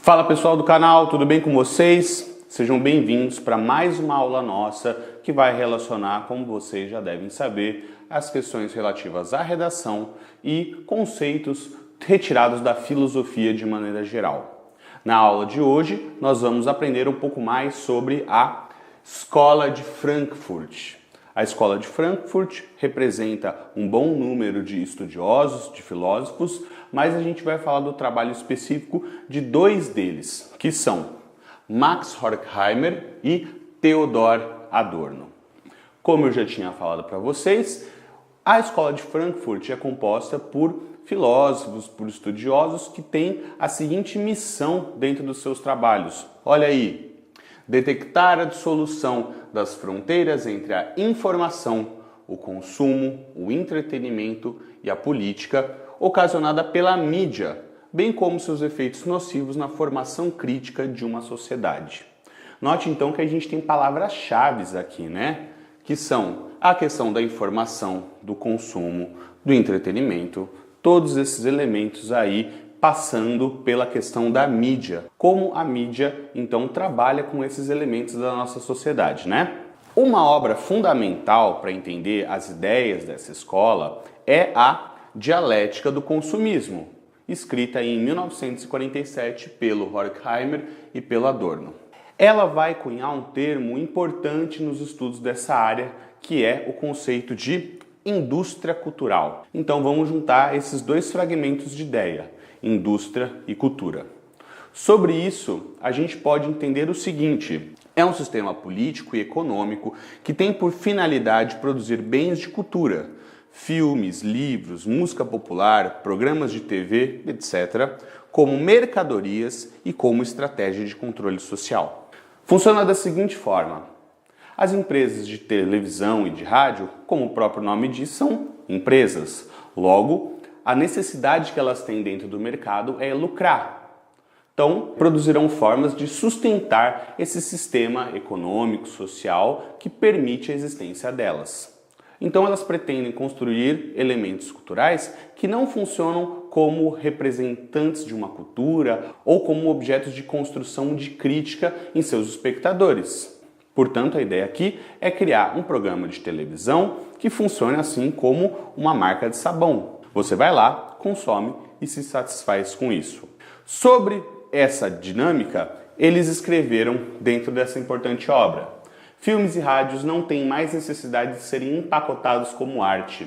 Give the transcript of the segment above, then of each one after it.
Fala pessoal do canal, tudo bem com vocês? Sejam bem-vindos para mais uma aula nossa que vai relacionar, como vocês já devem saber, as questões relativas à redação e conceitos retirados da filosofia de maneira geral. Na aula de hoje, nós vamos aprender um pouco mais sobre a Escola de Frankfurt. A Escola de Frankfurt representa um bom número de estudiosos, de filósofos, mas a gente vai falar do trabalho específico de dois deles, que são Max Horkheimer e Theodor Adorno. Como eu já tinha falado para vocês, a Escola de Frankfurt é composta por filósofos, por estudiosos que têm a seguinte missão dentro dos seus trabalhos. Olha aí! Detectar a dissolução das fronteiras entre a informação, o consumo, o entretenimento e a política ocasionada pela mídia, bem como seus efeitos nocivos na formação crítica de uma sociedade. Note então que a gente tem palavras-chave aqui, né? Que são a questão da informação, do consumo, do entretenimento, todos esses elementos aí passando pela questão da mídia. Como a mídia, então, trabalha com esses elementos da nossa sociedade, né? Uma obra fundamental para entender as ideias dessa escola é a Dialética do Consumismo, escrita em 1947 pelo Horkheimer e pelo Adorno. Ela vai cunhar um termo importante nos estudos dessa área, que é o conceito de indústria cultural. Então vamos juntar esses dois fragmentos de ideia, indústria e cultura. Sobre isso, a gente pode entender o seguinte: é um sistema político e econômico que tem por finalidade produzir bens de cultura, filmes, livros, música popular, programas de TV, etc., como mercadorias e como estratégia de controle social. Funciona da seguinte forma: as empresas de televisão e de rádio, como o próprio nome diz, são empresas. Logo, a necessidade que elas têm dentro do mercado é lucrar. Então, produzirão formas de sustentar esse sistema econômico, social, que permite a existência delas. Então, elas pretendem construir elementos culturais que não funcionam como representantes de uma cultura ou como objetos de construção de crítica em seus espectadores. Portanto, a ideia aqui é criar um programa de televisão que funcione assim como uma marca de sabão. Você vai lá, consome e se satisfaz com isso. Sobre essa dinâmica, eles escreveram dentro dessa importante obra: filmes e rádios não têm mais necessidade de serem empacotados como arte.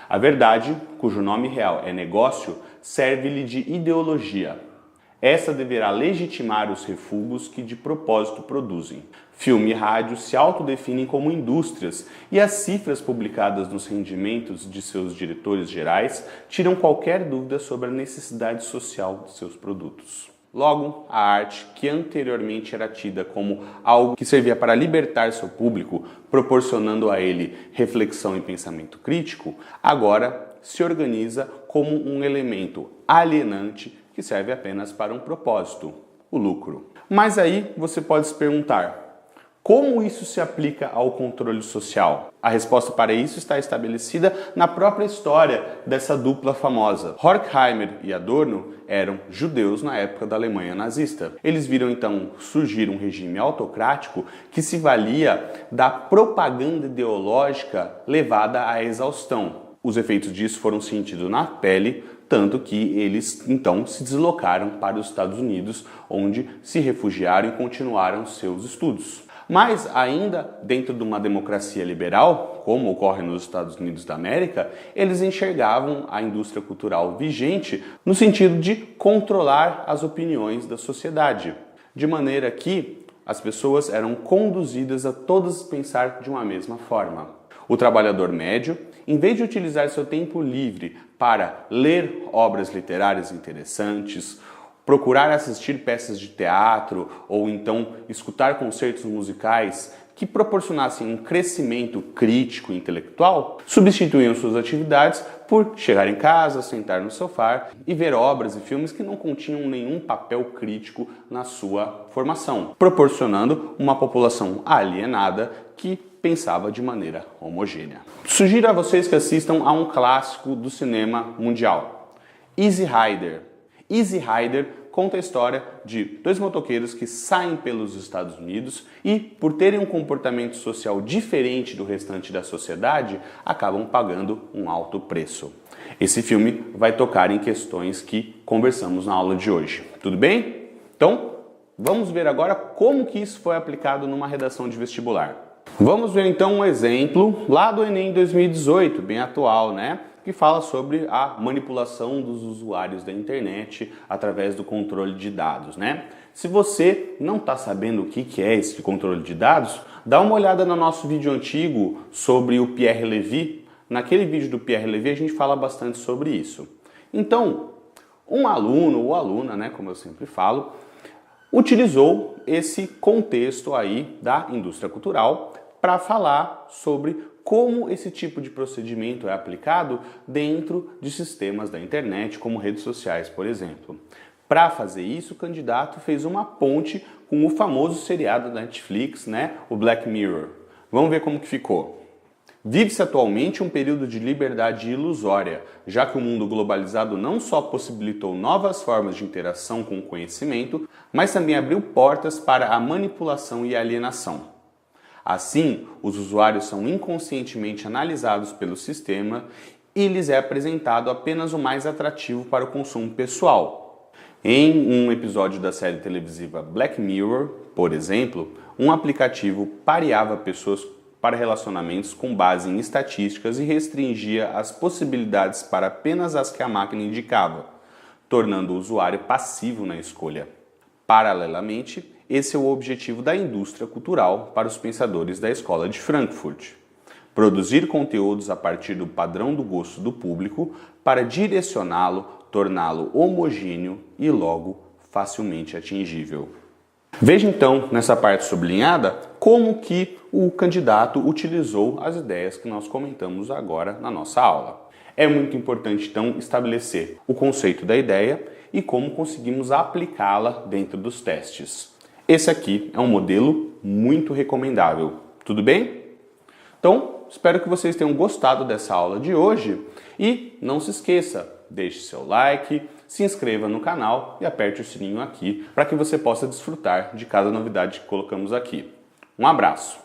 A verdade, cujo nome real é negócio, serve-lhe de ideologia. Essa deverá legitimar os refugos que de propósito produzem. Filme e rádio se autodefinem como indústrias e as cifras publicadas nos rendimentos de seus diretores gerais tiram qualquer dúvida sobre a necessidade social de seus produtos. Logo, a arte, que anteriormente era tida como algo que servia para libertar seu público, proporcionando a ele reflexão e pensamento crítico, agora se organiza como um elemento alienante que serve apenas para um propósito, o lucro. Mas aí você pode se perguntar: como isso se aplica ao controle social? A resposta para isso está estabelecida na própria história dessa dupla famosa. Horkheimer e Adorno eram judeus na época da Alemanha nazista. Eles viram então surgir um regime autocrático que se valia da propaganda ideológica levada à exaustão. Os efeitos disso foram sentidos na pele, tanto que eles então se deslocaram para os Estados Unidos, onde se refugiaram e continuaram seus estudos. Mas ainda dentro de uma democracia liberal, como ocorre nos Estados Unidos da América, eles enxergavam a indústria cultural vigente no sentido de controlar as opiniões da sociedade, de maneira que as pessoas eram conduzidas a todas pensar de uma mesma forma. O trabalhador médio, em vez de utilizar seu tempo livre para ler obras literárias interessantes, procurar assistir peças de teatro ou então escutar concertos musicais que proporcionassem um crescimento crítico e intelectual, substituíam suas atividades por chegar em casa, sentar no sofá e ver obras e filmes que não continham nenhum papel crítico na sua formação, proporcionando uma população alienada que pensava de maneira homogênea. Sugiro a vocês que assistam a um clássico do cinema mundial, Easy Rider. Easy Rider conta a história de dois motoqueiros que saem pelos Estados Unidos e, por terem um comportamento social diferente do restante da sociedade, acabam pagando um alto preço. Esse filme vai tocar em questões que conversamos na aula de hoje. Tudo bem? Então, vamos ver agora como que isso foi aplicado numa redação de vestibular. Vamos ver então um exemplo lá do Enem 2018, bem atual, né? Que fala sobre a manipulação dos usuários da internet através do controle de dados, né? Se você não está sabendo o que é esse controle de dados, dá uma olhada no nosso vídeo antigo sobre o Pierre Levy. Naquele vídeo do Pierre Levy a gente fala bastante sobre isso. Então, um aluno ou aluna, né, como eu sempre falo, utilizou esse contexto aí da indústria cultural para falar sobre como esse tipo de procedimento é aplicado dentro de sistemas da internet, como redes sociais, por exemplo. Para fazer isso, o candidato fez uma ponte com o famoso seriado da Netflix, né, o Black Mirror. Vamos ver como que ficou. Vive-se atualmente um período de liberdade ilusória, já que o mundo globalizado não só possibilitou novas formas de interação com o conhecimento, mas também abriu portas para a manipulação e alienação. Assim, os usuários são inconscientemente analisados pelo sistema e lhes é apresentado apenas o mais atrativo para o consumo pessoal. Em um episódio da série televisiva Black Mirror, por exemplo, um aplicativo pareava pessoas para relacionamentos com base em estatísticas e restringia as possibilidades para apenas as que a máquina indicava, tornando o usuário passivo na escolha. Paralelamente, esse é o objetivo da indústria cultural para os pensadores da Escola de Frankfurt. Produzir conteúdos a partir do padrão do gosto do público para direcioná-lo, torná-lo homogêneo e logo facilmente atingível. Veja então, nessa parte sublinhada, como que o candidato utilizou as ideias que nós comentamos agora na nossa aula. É muito importante, então, estabelecer o conceito da ideia e como conseguimos aplicá-la dentro dos testes. Esse aqui é um modelo muito recomendável. Tudo bem? Então, espero que vocês tenham gostado dessa aula de hoje e não se esqueça, deixe seu like, se inscreva no canal e aperte o sininho aqui para que você possa desfrutar de cada novidade que colocamos aqui. Um abraço!